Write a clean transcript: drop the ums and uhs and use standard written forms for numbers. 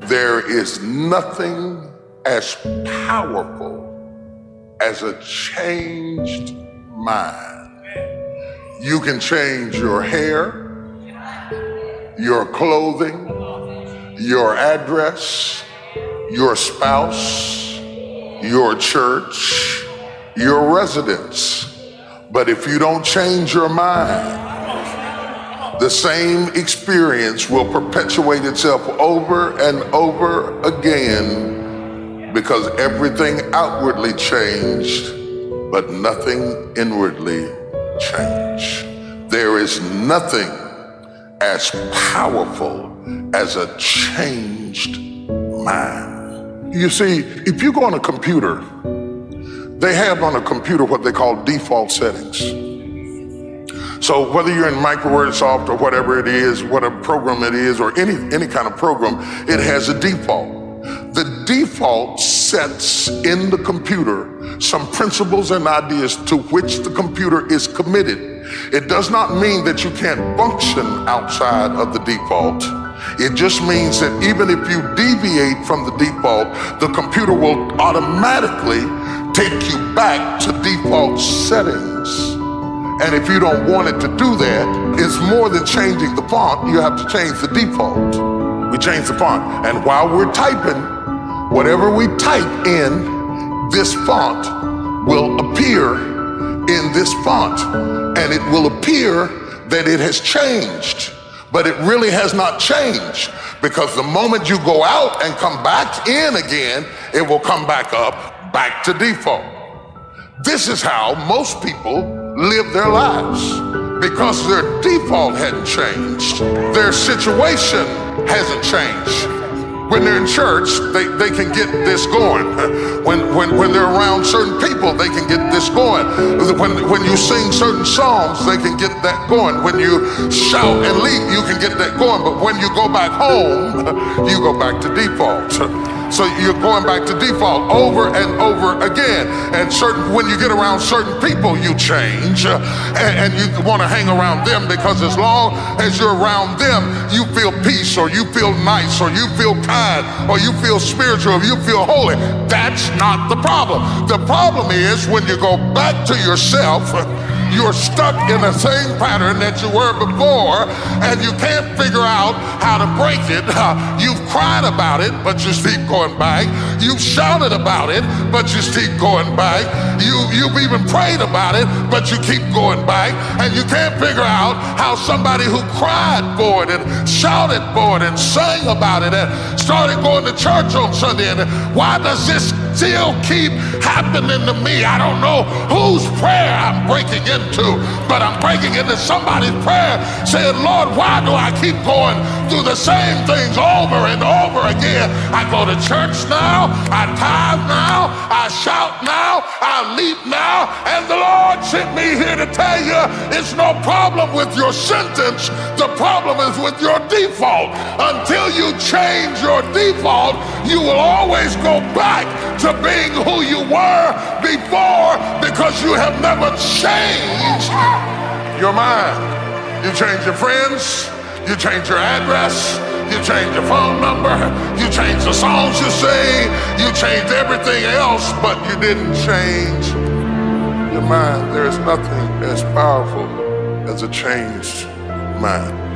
There is nothing as powerful as a changed mind. You can change your hair, your clothing, your address, your spouse, your church, your residence. But if you don't change your mind, the same experience will perpetuate itself over and over again, because everything outwardly changed, but nothing inwardly changed. There is nothing as powerful as a changed mind. You see, if you go on a computer, they have on a computer what they call default settings. So whether you're in Microsoft or whatever it is, whatever program it is, or any kind of program, it has a default. The default sets in the computer some principles and ideas to which the computer is committed. It does not mean that you can't function outside of the default. It just means that even if you deviate from the default, the computer will automatically take you back to default settings. And if you don't want it to do that, it's more than changing the font. You have to change the default. We change the font. And while we're typing, whatever we type in, this font will appear in this font. And it will appear that it has changed. But it really has not changed, because the moment you go out and come back in again, it will come back up, back to default. This is how most people live their lives, because their default hadn't changed. Their situation hasn't changed. When they're in church, they can get this going. When they're around certain people, they can get this going. When you sing certain songs, they can get that going. When you shout and leap, you can get that going. But when you go back home, you go back to default. So you're going back to default over and over again. And when you get around certain people, you change. And you want to hang around them, because as long as you're around them, you feel peace, or you feel nice, or you feel kind, or you feel spiritual, or you feel holy. That's not the problem. The problem is when you go back to yourself, you're stuck in the same pattern that you were before, and you can't figure out how to break it. You've cried about it, but you keep going back. You've shouted about it, but you keep going back. You've even prayed about it, but you keep going back. And you can't figure out how somebody who cried for it and shouted for it and sang about it and started going to church on Sunday, and why does this still keep happening to me? I don't know whose prayer I'm breaking into, but I'm breaking into somebody's prayer, saying, Lord, why do I keep going through the same things over and over again? I go to church now, I tithe now, I shout now, I leap now, and the Lord sent me here to tell you it's no problem with your sentence. The problem is with your default. Until you change your default, you will always go back to being who you were before, because you have never changed your mind. You change your friends, you change your address, you change your phone number, you change the songs you sing, you changed everything else, but you didn't change your mind. There is nothing as powerful as a changed mind.